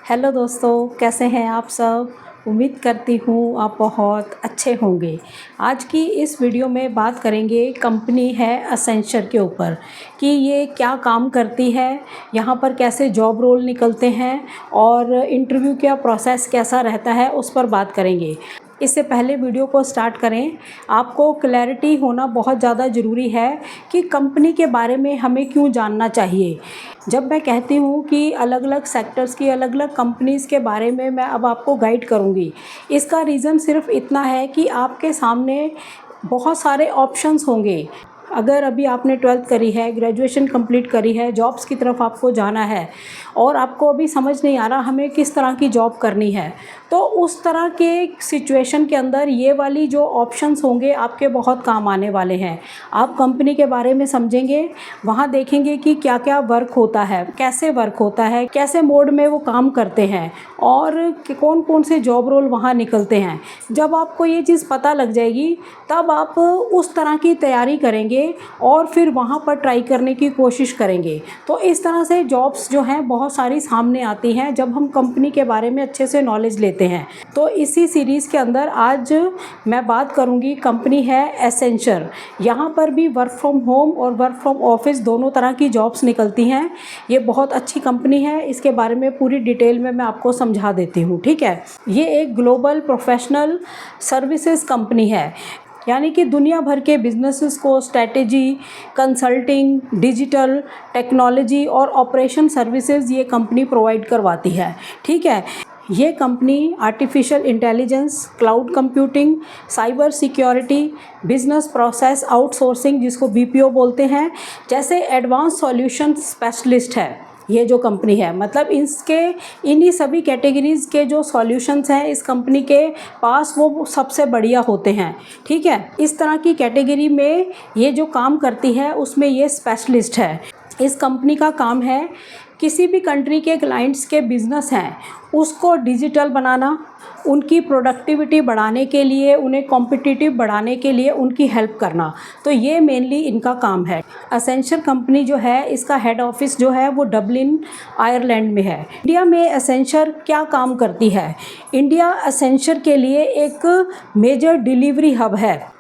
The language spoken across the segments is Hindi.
हेलो दोस्तों, कैसे हैं आप सब। उम्मीद करती हूँ आप बहुत अच्छे होंगे। आज की इस वीडियो में बात करेंगे कंपनी है एसेंचर के ऊपर कि ये क्या काम करती है, यहाँ पर कैसे जॉब रोल निकलते हैं और इंटरव्यू का प्रोसेस कैसा रहता है, उस पर बात करेंगे। इससे पहले वीडियो को स्टार्ट करें, आपको क्लैरिटी होना बहुत ज़्यादा ज़रूरी है कि कंपनी के बारे में हमें क्यों जानना चाहिए। जब मैं कहती हूँ कि अलग अलग सेक्टर्स की अलग अलग कंपनीज़ के बारे में मैं अब आपको गाइड करूँगी, इसका रीज़न सिर्फ इतना है कि आपके सामने बहुत सारे ऑप्शंस होंगे। अगर अभी आपने 12th करी है, ग्रेजुएशन कंप्लीट करी है, जॉब्स की तरफ आपको जाना है और आपको अभी समझ नहीं आ रहा हमें किस तरह की जॉब करनी है, तो उस तरह के सिचुएशन के अंदर ये वाली जो ऑप्शंस होंगे आपके बहुत काम आने वाले हैं। आप कंपनी के बारे में समझेंगे, वहाँ देखेंगे कि क्या क्या वर्क होता है, कैसे वर्क होता है, कैसे मोड में वो काम करते हैं और कौन कौन से जॉब रोल वहाँ निकलते हैं। जब आपको ये चीज़ पता लग जाएगी तब आप उस तरह की तैयारी करेंगे और फिर वहाँ पर ट्राई करने की कोशिश करेंगे। तो इस तरह से जॉब्स जो हैं बहुत सारी सामने आती हैं जब हम कंपनी के बारे में अच्छे से नॉलेज लेते हैं। तो इसी सीरीज़ के अंदर आज मैं बात करूँगी, कंपनी है एसेंचर। यहाँ पर भी वर्क फ्रॉम होम और वर्क फ्रॉम ऑफिस दोनों तरह की जॉब्स निकलती हैं। ये बहुत अच्छी कंपनी है, इसके बारे में पूरी डिटेल में मैं आपको समझा देती हूँ, ठीक है। ये एक ग्लोबल प्रोफेशनल सर्विसेज कंपनी है, यानी कि दुनिया भर के बिजनेसेस को स्ट्रेटेजी, कंसल्टिंग, डिजिटल टेक्नोलॉजी और ऑपरेशन सर्विसेज ये कंपनी प्रोवाइड करवाती है, ठीक है। ये company artificial intelligence, cloud computing, cyber security, business process outsourcing जिसको बीपीओ बोलते हैं, जैसे एडवांस सॉल्यूशन स्पेशलिस्ट है। ये जो कंपनी है मतलब इन्हीं सभी कैटेगरीज़ के जो सॉल्यूशंस हैं इस कंपनी के पास वो सबसे बढ़िया होते हैं, ठीक है। इस तरह की कैटेगरी में ये जो काम करती है उसमें ये स्पेशलिस्ट है। इस कंपनी का काम है किसी भी कंट्री के क्लाइंट्स के बिज़नेस हैं उसको डिजिटल बनाना, उनकी प्रोडक्टिविटी बढ़ाने के लिए, उन्हें कॉम्पिटिटिव बढ़ाने के लिए उनकी हेल्प करना। तो ये मेनली इनका काम है। एसेंचर कंपनी जो है इसका हेड ऑफिस जो है वो डबलिन आयरलैंड में है। इंडिया में एसेंचर क्या काम करती है? इंडिया एसेंचर के लिए एक मेजर डिलीवरी हब है।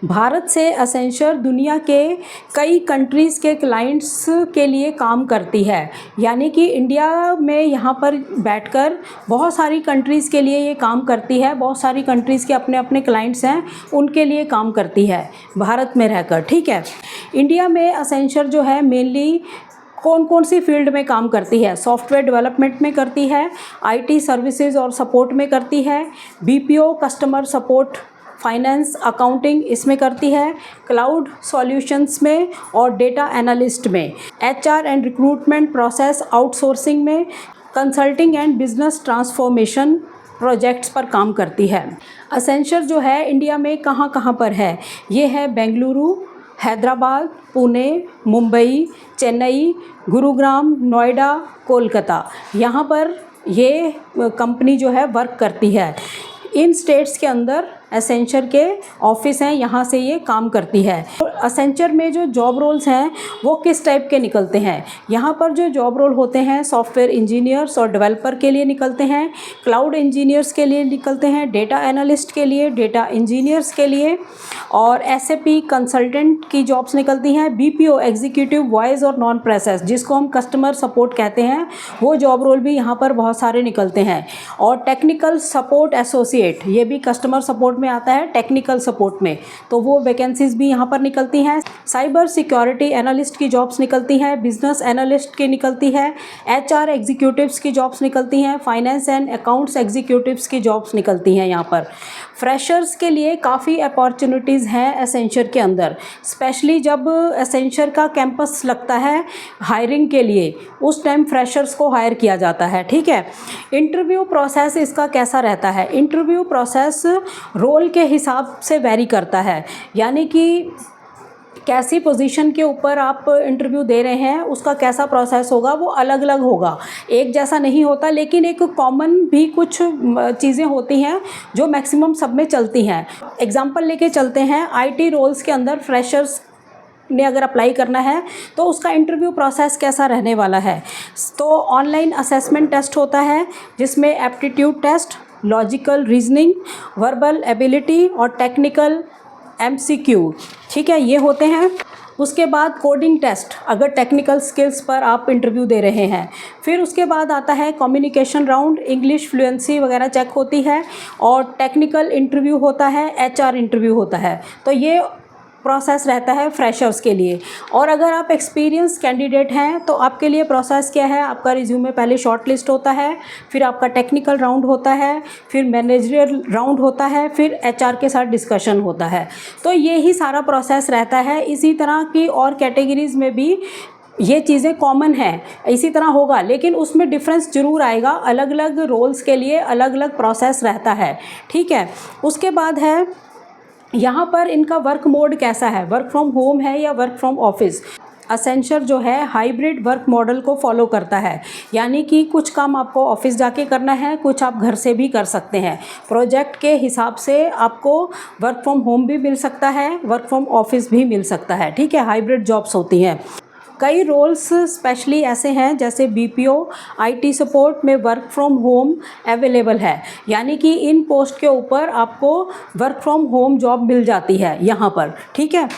भारत से एसेंचर दुनिया के कई कंट्रीज़ के क्लाइंट्स के लिए काम करती है, यानी कि इंडिया में यहाँ पर बैठकर बहुत सारी कंट्रीज़ के लिए ये काम करती है। बहुत सारी कंट्रीज़ के अपने अपने क्लाइंट्स हैं, उनके लिए काम करती है भारत में रहकर, ठीक है। इंडिया में एसेंचर जो है मेनली कौन कौन सी फील्ड में काम करती है? सॉफ्टवेयर डेवलपमेंट में करती है, आईटी सर्विसेज और सपोर्ट में करती है, BPO customer support, finance, accounting इसमें करती है, क्लाउड सॉल्यूशंस में और डेटा एनालिस्ट में, HR and recruitment process outsourcing में, consulting and business transformation projects पर काम करती है। एसेंचर जो है इंडिया में कहाँ कहाँ पर है? ये है बेंगलुरु, हैदराबाद, पुणे, मुंबई, चेन्नई, गुरुग्राम, नोएडा, कोलकाता, यहाँ पर ये कंपनी जो है वर्क करती है। इन स्टेट्स के अंदर एसेंचर के ऑफिस हैं, यहाँ से ये काम करती है। एसेंचर में जो जॉब रोल्स हैं वो किस टाइप के निकलते हैं? यहाँ पर जो जॉब रोल होते हैं सॉफ्टवेयर इंजीनियर्स और डेवलपर के लिए निकलते हैं, क्लाउड इंजीनियर्स के लिए निकलते हैं, डेटा एनालिस्ट के लिए, डेटा इंजीनियर्स के लिए और एसएपी कंसल्टेंट की जॉब्स निकलती हैं। बीपीओ एग्जीक्यूटिव वॉइस और नॉन प्रोसेस जिसको हम कस्टमर सपोर्ट कहते हैं, वो जॉब रोल भी यहाँ पर बहुत सारे निकलते हैं। और टेक्निकल सपोर्ट एसोसिएट, ये भी कस्टमर सपोर्ट में आता है, टेक्निकल सपोर्ट में, तो वो वैकेंसीज भी यहाँ पर निकलती हैं। साइबर सिक्योरिटी एनालिस्ट की जॉब्स निकलती हैं, बिजनेस एनालिस्ट की निकलती है, एचआर एग्जीक्यूटिव्स की जॉब्स निकलती हैं, फाइनेंस एंड अकाउंट्स एग्जीक्यूटिव्स की जॉब्स निकलती हैं। यहाँ पर फ्रेशर्स के लिए काफ़ी अपॉर्चुनिटीज़ हैं एसेंचर के अंदर, स्पेशली जब एसेंचर का कैंपस लगता है हायरिंग के लिए, उस टाइम फ्रेशर्स को हायर किया जाता है, ठीक है। इंटरव्यू प्रोसेस इसका कैसा रहता है? इंटरव्यू प्रोसेस रोल के हिसाब से वेरी करता है, यानी कि कैसी पोजीशन के ऊपर आप इंटरव्यू दे रहे हैं उसका कैसा प्रोसेस होगा वो अलग अलग होगा, एक जैसा नहीं होता। लेकिन एक कॉमन भी कुछ चीज़ें होती हैं जो मैक्सिमम सब में चलती हैं। एग्जांपल लेके चलते हैं, आईटी रोल्स के अंदर फ्रेशर्स ने अगर अप्लाई करना है तो उसका इंटरव्यू प्रोसेस कैसा रहने वाला है। तो ऑनलाइन असेसमेंट टेस्ट होता है जिसमें aptitude test, logical reasoning, verbal ability और टेक्निकल एमसीक्यू, ठीक है, ये होते हैं। उसके बाद कोडिंग टेस्ट, अगर टेक्निकल स्किल्स पर आप इंटरव्यू दे रहे हैं। फिर उसके बाद आता है कम्युनिकेशन राउंड, इंग्लिश फ्लुएंसी वगैरह चेक होती है और टेक्निकल इंटरव्यू होता है, एचआर इंटरव्यू होता है। तो ये प्रोसेस रहता है फ्रेशर्स के लिए। और अगर आप एक्सपीरियंस कैंडिडेट हैं तो आपके लिए प्रोसेस क्या है, आपका रिज्यूमे पहले शॉर्ट लिस्ट होता है, फिर आपका टेक्निकल राउंड होता है, फिर मैनेजरियल राउंड होता है, फिर एचआर के साथ डिस्कशन होता है। तो ये ही सारा प्रोसेस रहता है। इसी तरह की और कैटेगरीज़ में भी ये चीज़ें कॉमन हैं, इसी तरह होगा, लेकिन उसमें डिफरेंस ज़रूर आएगा। अलग अलग रोल्स के लिए अलग अलग प्रोसेस रहता है, ठीक है। उसके बाद है यहाँ पर इनका वर्क मोड कैसा है, वर्क फ्रॉम होम है या वर्क फ्रॉम ऑफिस। असेंचर जो है हाइब्रिड वर्क मॉडल को फॉलो करता है, यानी कि कुछ काम आपको ऑफिस जाके करना है, कुछ आप घर से भी कर सकते हैं। प्रोजेक्ट के हिसाब से आपको वर्क फ्रॉम होम भी मिल सकता है, वर्क फ्रॉम ऑफिस भी मिल सकता है, ठीक है। हाइब्रिड जॉब्स होती हैं। कई रोल्स स्पेशली ऐसे हैं जैसे बीपीओ, आईटी सपोर्ट में वर्क फ्रॉम होम अवेलेबल है, यानी कि इन पोस्ट के ऊपर आपको वर्क फ्रॉम होम जॉब मिल जाती है यहाँ पर, ठीक है।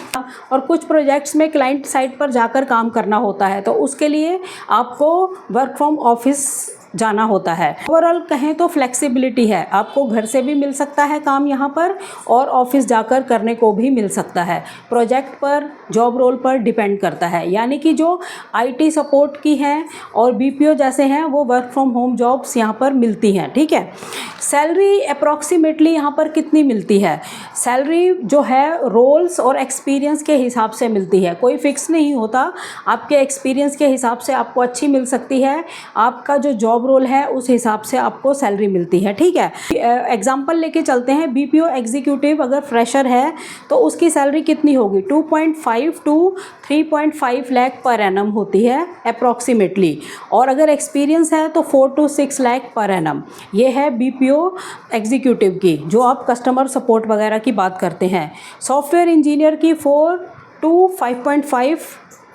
और कुछ प्रोजेक्ट्स में क्लाइंट साइट पर जाकर काम करना होता है, तो उसके लिए आपको वर्क फ्रॉम ऑफिस जाना होता है। ओवरऑल कहें तो फ्लेक्सिबिलिटी है, आपको घर से भी मिल सकता है काम यहाँ पर और ऑफिस जाकर करने को भी मिल सकता है। प्रोजेक्ट पर, जॉब रोल पर डिपेंड करता है, यानी कि जो आईटी सपोर्ट की हैं और बीपीओ जैसे हैं वो वर्क फ्रॉम होम जॉब्स यहाँ पर मिलती हैं, ठीक है। सैलरी अप्रॉक्सीमेटली यहाँ पर कितनी मिलती है, सैलरी जो है रोल्स और एक्सपीरियंस के हिसाब से मिलती है, कोई फिक्स नहीं होता। आपके एक्सपीरियंस के हिसाब से आपको अच्छी मिल सकती है, आपका जो जॉब रोल है उस हिसाब से आपको सैलरी मिलती है, ठीक है। एग्जांपल लेके चलते हैं, बीपीओ एग्जीक्यूटिव अगर फ्रेशर है तो उसकी सैलरी कितनी होगी, 2.5 टू 3.5 लाख पर एनम होती है अप्रॉक्सीमेटली। और अगर एक्सपीरियंस है तो 4 टू 6 लाख पर एनम। ये है बीपीओ एग्जीक्यूटिव की, जो आप कस्टमर सपोर्ट वगैरह की बात करते हैं। सॉफ्टवेयर इंजीनियर की 4 टू 5.5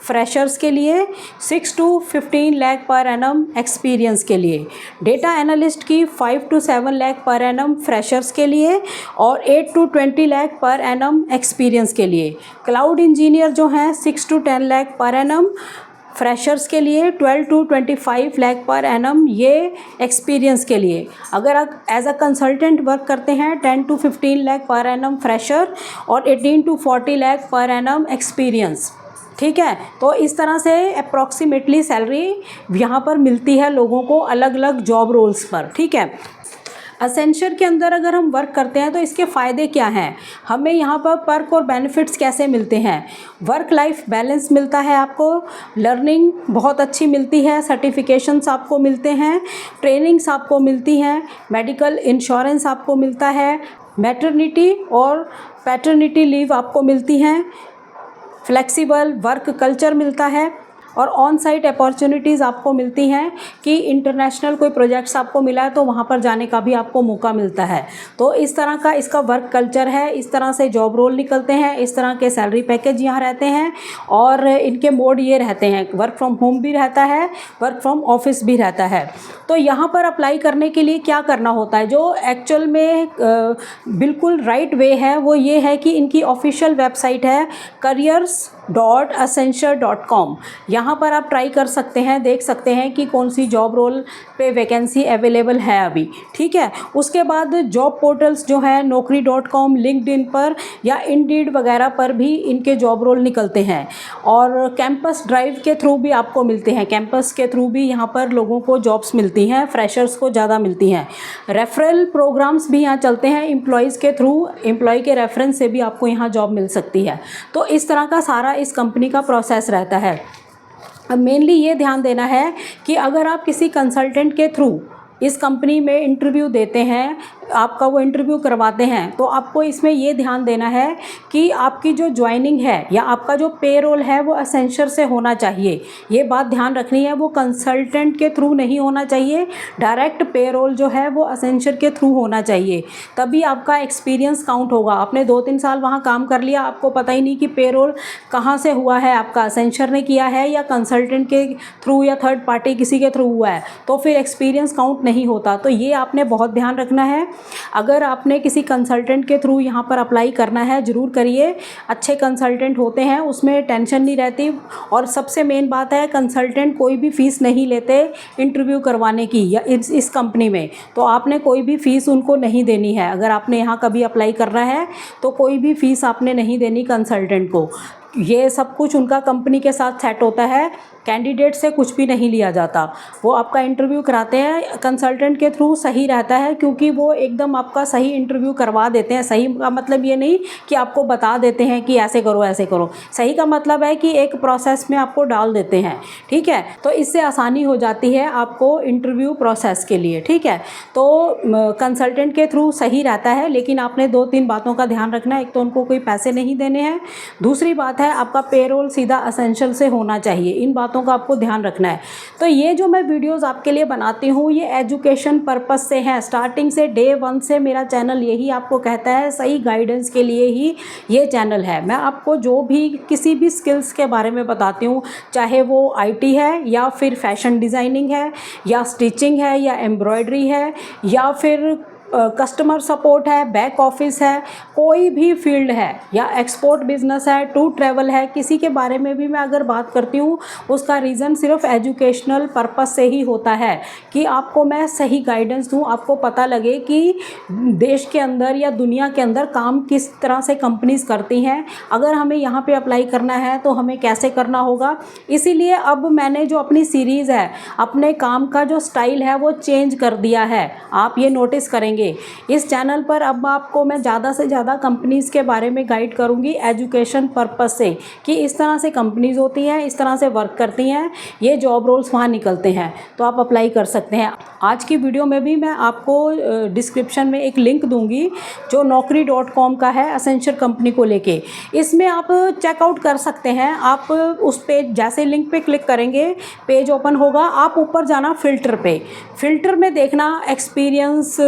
फ्रेशर्स के लिए, 6 to 15 lakh per annum experience के लिए। डेटा एनालिस्ट की 5 to 7 lakh per annum freshers के लिए और 8 to 20 lakh per annum experience के लिए। क्लाउड इंजीनियर जो हैं 6 to 10 lakh per annum freshers के लिए, 12 टू 25 लाख पर एनम ये एक्सपीरियंस के लिए। अगर आप एज अ कंसल्टेंट वर्क करते हैं 10 to 15 lakh per annum fresher और 18 to 40 lakh per annum experience, ठीक है। तो इस तरह से अप्रॉक्सीमेटली सैलरी यहाँ पर मिलती है लोगों को अलग अलग जॉब रोल्स पर, ठीक है। असेंचर के अंदर अगर हम वर्क करते हैं तो इसके फ़ायदे क्या हैं, हमें यहाँ पर पर्क और बेनिफिट्स कैसे मिलते हैं। वर्क लाइफ बैलेंस मिलता है आपको, लर्निंग बहुत अच्छी मिलती है, सर्टिफिकेशंस आपको मिलते हैं, ट्रेनिंग्स आपको मिलती हैं, मेडिकल इंश्योरेंस आपको मिलता है, मैटरनिटी और पैटर्निटी लीव आपको मिलती हैं, फ्लेक्सिबल वर्क कल्चर मिलता है और ऑन साइट अपॉर्चुनिटीज़ आपको मिलती हैं कि इंटरनेशनल कोई प्रोजेक्ट्स आपको मिला है तो वहाँ पर जाने का भी आपको मौका मिलता है। तो इस तरह का इसका वर्क कल्चर है, इस तरह से जॉब रोल निकलते हैं, इस तरह के सैलरी पैकेज यहाँ रहते हैं और इनके मोड ये रहते हैं, वर्क फ्रॉम होम भी रहता है, वर्क फ्रॉम ऑफिस भी रहता है। तो यहाँ पर अप्लाई करने के लिए क्या करना होता है, जो एक्चुअल में बिल्कुल राइट वे है वो ये है कि इनकी ऑफिशियल वेबसाइट है careers.accenture.com। यहाँ पर आप ट्राई कर सकते हैं, देख सकते हैं कि कौन सी जॉब रोल पे वैकेंसी अवेलेबल है अभी, ठीक है। उसके बाद जॉब पोर्टल्स जो है naukri.com, लिंक्डइन पर या इंडीड वगैरह पर भी इनके जॉब रोल निकलते हैं और कैंपस ड्राइव के थ्रू भी आपको मिलते हैं, कैंपस के थ्रू भी यहाँ पर लोगों को जॉब्स मिलती हैं, फ्रेशर्स को ज़्यादा मिलती हैं। रेफरल प्रोग्राम्स भी यहाँ चलते हैं, एम्प्लॉयज़ के थ्रू, एम्प्लॉय के रेफरेंस से भी आपको यहाँ जॉब मिल सकती है। तो इस तरह का सारा इस कंपनी का प्रोसेस रहता है। अब मेनली ये ध्यान देना है कि अगर आप किसी कंसल्टेंट के थ्रू इस कंपनी में इंटरव्यू देते हैं, आपका वो इंटरव्यू करवाते हैं, तो आपको इसमें ये ध्यान देना है कि आपकी जो ज्वाइनिंग है या आपका जो पेरोल है वो एसेंचर से होना चाहिए। ये बात ध्यान रखनी है, वो कंसल्टेंट के थ्रू नहीं होना चाहिए, डायरेक्ट पेरोल जो है वो एसेंचर के थ्रू होना चाहिए। तभी आपका एक्सपीरियंस काउंट होगा। आपने 2-3 साल वहाँ काम कर लिया, आपको पता ही नहीं कि पेरोल कहाँ से हुआ है, आपका एसेंचर ने किया है या कंसल्टेंट के थ्रू या थर्ड पार्टी किसी के थ्रू हुआ है, तो फिर एक्सपीरियंस काउंट नहीं होता। तो ये आपने बहुत ध्यान रखना है। अगर आपने किसी कंसल्टेंट के थ्रू यहाँ पर अप्लाई करना है, ज़रूर करिए। अच्छे कंसल्टेंट होते हैं, उसमें टेंशन नहीं रहती। और सबसे मेन बात है, कंसल्टेंट कोई भी फ़ीस नहीं लेते इंटरव्यू करवाने की या इस कंपनी में, तो आपने कोई भी फ़ीस उनको नहीं देनी है। अगर आपने यहाँ कभी अप्लाई करना है तो कोई भी फ़ीस आपने नहीं देनी कंसल्टेंट को। ये सब कुछ उनका कंपनी के साथ सेट होता है, कैंडिडेट से कुछ भी नहीं लिया जाता। वो आपका इंटरव्यू कराते हैं कंसल्टेंट के थ्रू, सही रहता है क्योंकि वो एकदम आपका सही इंटरव्यू करवा देते हैं। सही का मतलब ये नहीं कि आपको बता देते हैं कि ऐसे करो ऐसे करो, सही का मतलब है कि एक प्रोसेस में आपको डाल देते हैं, ठीक है। तो इससे आसानी हो जाती है आपको इंटरव्यू प्रोसेस के लिए, ठीक है। तो कंसल्टेंट के थ्रू सही रहता है, लेकिन आपने 2-3 बातों का ध्यान रखना है। एक तो उनको कोई पैसे नहीं देने हैं, दूसरी बात है आपका पेरोल सीधा एसेंशियल से होना चाहिए। इन बातों का आपको ध्यान रखना है। तो ये जो मैं वीडियोस आपके लिए बनाती हूँ ये एजुकेशन पर्पस से हैं। स्टार्टिंग से डे 1 से मेरा चैनल यही आपको कहता है, सही गाइडेंस के लिए ही ये चैनल है। मैं आपको जो भी किसी भी स्किल्स के बारे में बताती हूँ, चाहे वो IT है या फिर फैशन डिज़ाइनिंग है या स्टिचिंग है या एम्ब्रॉयडरी है या फिर कस्टमर सपोर्ट है, बैक ऑफिस है, कोई भी फील्ड है या एक्सपोर्ट बिजनेस है, टूर ट्रैवल है, किसी के बारे में भी मैं अगर बात करती हूँ उसका रीज़न सिर्फ एजुकेशनल पर्पस से ही होता है कि आपको मैं सही गाइडेंस दूँ, आपको पता लगे कि देश के अंदर या दुनिया के अंदर काम किस तरह से कंपनीज करती हैं। अगर हमें यहाँ पे अप्लाई करना है तो हमें कैसे करना होगा। इसीलिए अब मैंने जो अपनी सीरीज़ है, अपने काम का जो स्टाइल है वो चेंज कर दिया है। आप ये नोटिस करेंगे इस चैनल पर अब आपको मैं ज़्यादा से ज़्यादा कंपनीज़ के बारे में गाइड करूँगी एजुकेशन पर्पस से, कि इस तरह से कंपनीज़ होती हैं, इस तरह से वर्क करती हैं, ये जॉब रोल्स वहाँ निकलते हैं, तो आप अप्लाई कर सकते हैं। आज की वीडियो में भी मैं आपको डिस्क्रिप्शन में एक लिंक दूंगी जो naukri.com का है, एसेंचर कंपनी को लेके। इसमें आप चेकआउट कर सकते हैं। आप उस पेज, जैसे लिंक पे क्लिक करेंगे पेज ओपन होगा, आप ऊपर जाना फ़िल्टर पे, फ़िल्टर में देखना एक्सपीरियंस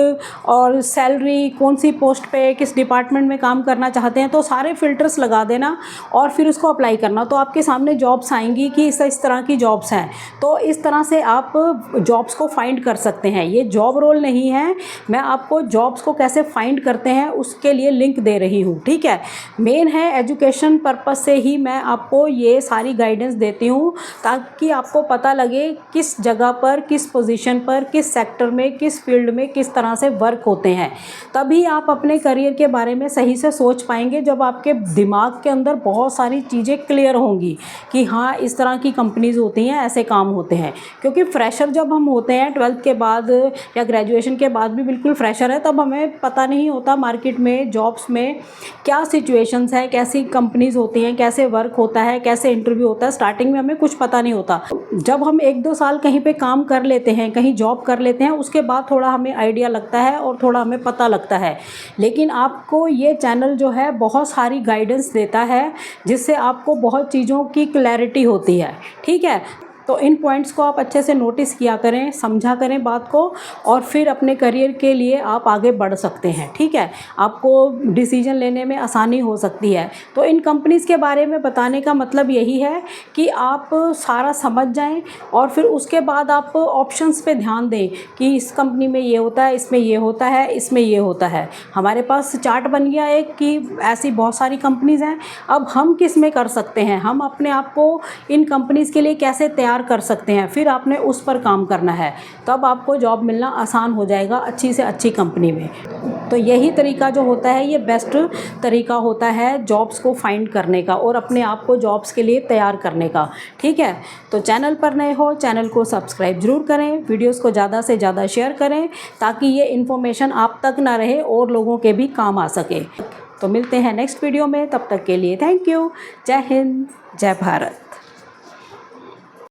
और सैलरी, कौन सी पोस्ट पे, किस डिपार्टमेंट में काम करना चाहते हैं, तो सारे फ़िल्टर्स लगा देना और फिर उसको अप्लाई करना। तो आपके सामने जॉब्स आएंगी कि इस तरह की जॉब्स हैं, तो इस तरह से आप जॉब्स को फाइंड कर सकते हैं। ये जॉब रोल नहीं है, मैं आपको जॉब्स को कैसे फाइंड करते हैं उसके लिए लिंक दे रही हूँ, ठीक है। मेन है एजुकेशन पर्पस से ही मैं आपको ये सारी गाइडेंस देती हूँ, ताकि आपको पता लगे किस जगह पर, किस पोजीशन पर, किस सेक्टर में, किस फील्ड में किस तरह से वर्क होते हैं। तभी आप अपने करियर के बारे में सही से सोच पाएंगे, जब आपके दिमाग के अंदर बहुत सारी चीज़ें क्लियर होंगी कि हाँ इस तरह की कंपनीज होती हैं, ऐसे काम होते हैं। क्योंकि फ्रेशर जब हम होते हैं 12th के बाद या ग्रेजुएशन के बाद भी बिल्कुल फ्रेशर है, तब हमें पता नहीं होता मार्केट में, जॉब्स में क्या सिचुएशंस है, कैसी कंपनीज होती हैं, कैसे वर्क होता है, कैसे इंटरव्यू होता है। स्टार्टिंग में हमें कुछ पता नहीं होता। जब हम 1-2 साल कहीं पे काम कर लेते हैं, कहीं जॉब कर लेते हैं, उसके बाद थोड़ा हमें आइडिया लगता है और थोड़ा हमें पता लगता है। लेकिन आपको ये चैनल जो है बहुत सारी गाइडेंस देता है, जिससे आपको बहुत चीज़ों की क्लैरिटी होती है, ठीक है। तो इन पॉइंट्स को आप अच्छे से नोटिस किया करें, समझा करें बात को, और फिर अपने करियर के लिए आप आगे बढ़ सकते हैं, ठीक है। आपको डिसीजन लेने में आसानी हो सकती है। तो इन कंपनीज़ के बारे में बताने का मतलब यही है कि आप सारा समझ जाएं और फिर उसके बाद आप ऑप्शंस पे ध्यान दें कि इस कंपनी में ये होता है, इसमें ये होता है, इसमें ये होता है। हमारे पास चार्ट बन गया एक कि ऐसी बहुत सारी कंपनीज़ हैं, अब हम किस में कर सकते हैं, हम अपने आप को इन कंपनीज़ के लिए कैसे तैयार कर सकते हैं, फिर आपने उस पर काम करना है। तब आपको जॉब मिलना आसान हो जाएगा अच्छी से अच्छी कंपनी में। तो यही तरीका जो होता है ये बेस्ट तरीका होता है जॉब्स को फाइंड करने का और अपने आप को जॉब्स के लिए तैयार करने का, ठीक है। तो चैनल पर नए हो, चैनल को सब्सक्राइब जरूर करें, वीडियोस को ज़्यादा से ज़्यादा शेयर करें, ताकि ये इन्फॉर्मेशन आप तक ना रहे और लोगों के भी काम आ सके। तो मिलते हैं नेक्स्ट वीडियो में, तब तक के लिए थैंक यू। जय हिंद, जय भारत।